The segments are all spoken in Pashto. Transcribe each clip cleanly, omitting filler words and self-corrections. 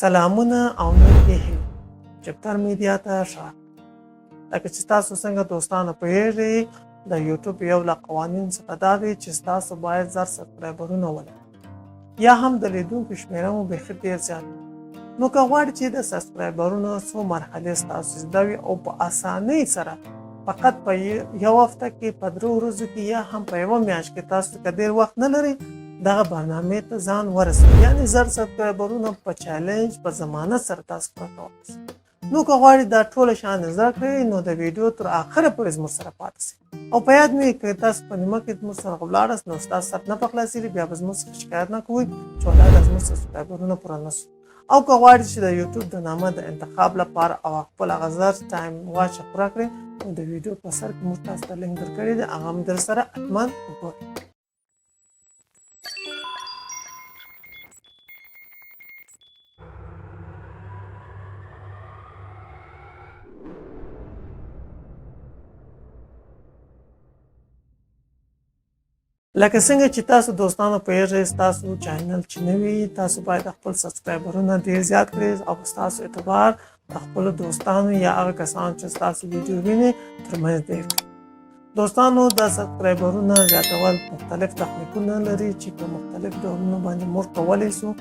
سلامونه او نیکې هیلې چپتر میډیا ته ښه لکه چې تاسو څنګه دوستانو پوهیږئ د یوټیوب یو له قوانین څخه دا دی چې تاسو باید زر سبسکرایبرونه ولرئ یا هم د لیدونکو شمیره مو بیخي ډېر زیات نو که غواړئ چې د سبسکرایبرونو څو مرحلې ستاسو زده وي او په اسانۍ سره فقط په یو هفته کې په 3 ورځو کې یا هم په یوه میاشت کې تاسو که ډېر وخت نه لرئ دغه برنامې ته ځان ورسوي یعنې زر سبسکرایبرونه په چالنج په ضمانت سره تاسو پوره کولی شئ نو که غواړئ دا ټوله شیان زده کړئ نو د ویډیو تر اخره پورې زموږ سره پاتې شئ او په یاد مو وي که تاسو په نیمه کې زموږ سره ولاړاست نو ستاسو سر نه په خلاصېږي بیا به زموږ څخه شکایت نه کوئ چې ولاړه زموږ سبسکرایبرونه پوره نه شو او که غواړئ چې د یوټیوب د نامه د انتخاب لپاره او خپل هغه زر ټایم واچ پوره کړئ نو د ویډیو په سر کې موږ تاسو ته لینک درکړی دی هغه هم درسره حتما وګورئ لکه څنګه چې تاسو دوستانو پوهیږئ ستاسو چینل چې نوي تاسو باید خپل سبسکرایبرونه ډېر زیات کړئ او ستاسو اعتبار د خپلو دوستانو یا هغه کسانو چې ستاسو ویډیو ویني ترمنځ ډېر کړئ دوستانو د سبسکرایبرونه زیاتول مختلف تخنیکونه لري چې په مختلف ډولونو باندې موږ کولی شو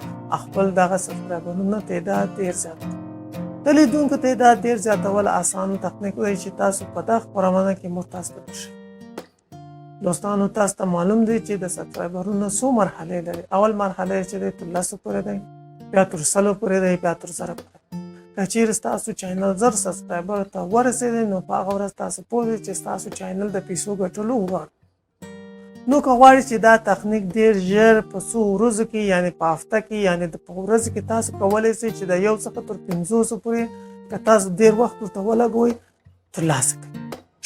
خپل دغه سبسکرایبرونه تعداد ډېر زیات کړو د لیدونکو تعداد ډېر زیاتول اسانه تخنیک دی چې تاسو په دغه خپرونه کې موږ تاسو ته وښیو دوستانو تاسو ته معلوم دی چې د سبسکرایبرونو څو مرحلې لري اول مرحله چې دی تر 10 پورې دی بیا تر 100 پورې دی بیا تر 1000 پورې که چیرې ستاسو چینل زر سبسکرایبر ته ورسېدی نو په هغه ورځ تاسو پوه شئ چې ستاسو چینل د پیسو ګټلو وغواړي نو که غواړئ چې دا تخنیک ډېر ژر په څو ورځو کې یعنې په هفته کې یعنې په ورځو کې تاسو کولی شئ چې د 1 څخه تر 500 پورې که تاسو ډېر وخت ورته ولګوئ ترلاسه کړئ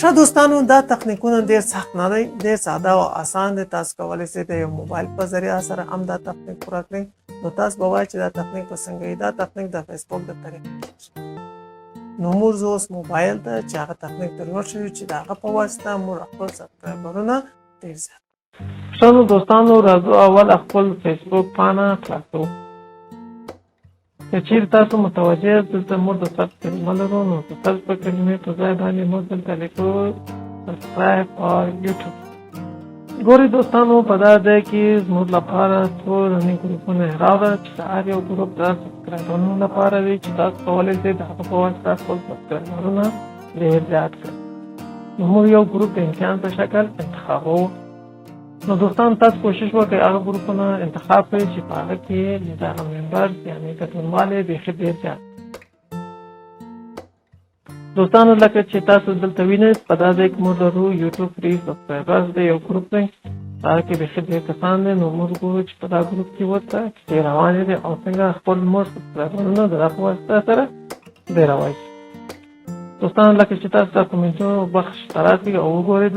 ښه دوستانو دا تخنیکونه ډېر سخت نه دی ډېر ساده او اسان دی تاسو کولی شئ د یو موبایل په ذریعه سره هم دا تخنیک پوره کړئ نو تاسو به وایئ چې دا تخنیک به څنګه وي دا تخنیک د فیسبوک د طریقې نو موږ زه اوس موبایل ته چې هغه تخنیک ته لوړ شوي چې د هغه په واسطه موږ خپل سبسکرایبرونه ډېر زیات ښه نو دوستانو راځو اول خپل فیسبوک پاڼه خلاصوو که چیرې تاسو متوجه یاست دلته موږ د سرچ کلمه لرو نو د سرچ په کلمې په ځای باندې موږ دلته لیکو سبسکرایب او یوټیوب ګورئ دوستانو په دا ځای کې زموږ لپاره څو رنګ ګروپونه راوړه چې د هر یو ګروپ د سبسکرایبرونو لپاره وي چې تاسو کولی شئ د هغه په واسطه خپل سبسکرایبرونه ډېر زیات کړئ نو موږ یو ګروپ د امتحان په شکل انتخابوو نو دوستان تاسو کوشش وکړئ هغه ګروپونه انتخاب کړئ چې په هغه کې د هغه ممبرز یعنې ګډونوال یې بیخي ډېر زیات دوستانو لکه چې تاسو دلته وینئ په دا ځای کې موږ لرو یوټیوب فری سبسکرایبرز دی یو ګروپ دی په هغه کې بیخي ډېر کسان دی نو موږ ګورو چې په دا ګروپ کې ورته کیسې روانې دي او څنګه خپل موږ سبسکرایبرونه د هغه په واسطه سره ډېرولی شي دوستانو لکه چې تاسو د کومنټونو بخش ته راځئ او وګورئ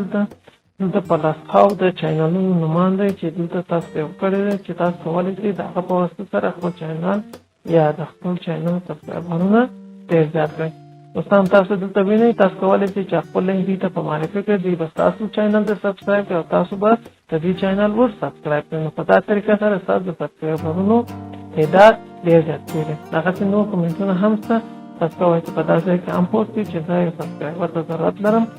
دلته په لاسخاو د چینلونو نومان دی چې دلته تاسو سیو کړی دی چې تاسو کولی شئ د هغه په واسطه سره خپل چینل یا د خپل چینل سبسکرایبرونه ډېر زیات کړئ دوستان تاسو دلته وینئ تاسو کولی شئ چې خپل لینک دوی ته په معرفي کړئ دوی به ستاسو چینل ته سبسکرایب کړي او تاسو به د دې چینل ور سبسکرایب کړئ نو په دا طریقه سره ستاسو د سبسکرایبرونو تعداد ډېر زیات کېږي دغسې نور کومنټونه هم شته تاسو کولی چې په دا ځای کې هم پوسټ کړئ چې زه یو سبسکرایبر ته ضرورت لرم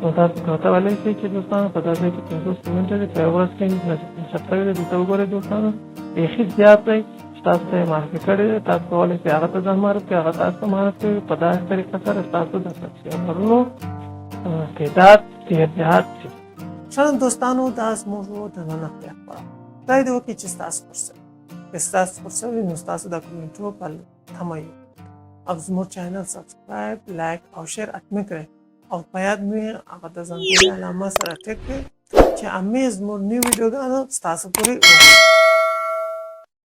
نو تاسو کولی شئ چې دوستانو په دا ځای کې 50 کومنټه دي په یوه ورځ کې نصب شوی دی دلته وګورئ دوستانو بیخي زیات دی چې تاسو ته یې معرفي کړی دی تاسو کولی شئ هغه ته ځان معرفي کړئ هغه تاسو ته معرفي کوي په داسې طریقه سره ستاسو د سبسکرایبرونو تعداد ډېر زیات شي ښه دوستانو دا زموږ د نن هفتې خپرونه خدای دې وکړي چې ستاسو فرصت که ستاسو فرصت وي نو ستاسو د کومنټونو په تمه یو او زموږ چینل سبسکرایب لایک او شیر حتمي کړئ او په یاد مې هغه د زنګونې علامه سره ټیک کړئ چې امې زموږ نوي ویډیوګانو ستاسو پورې ورسېږي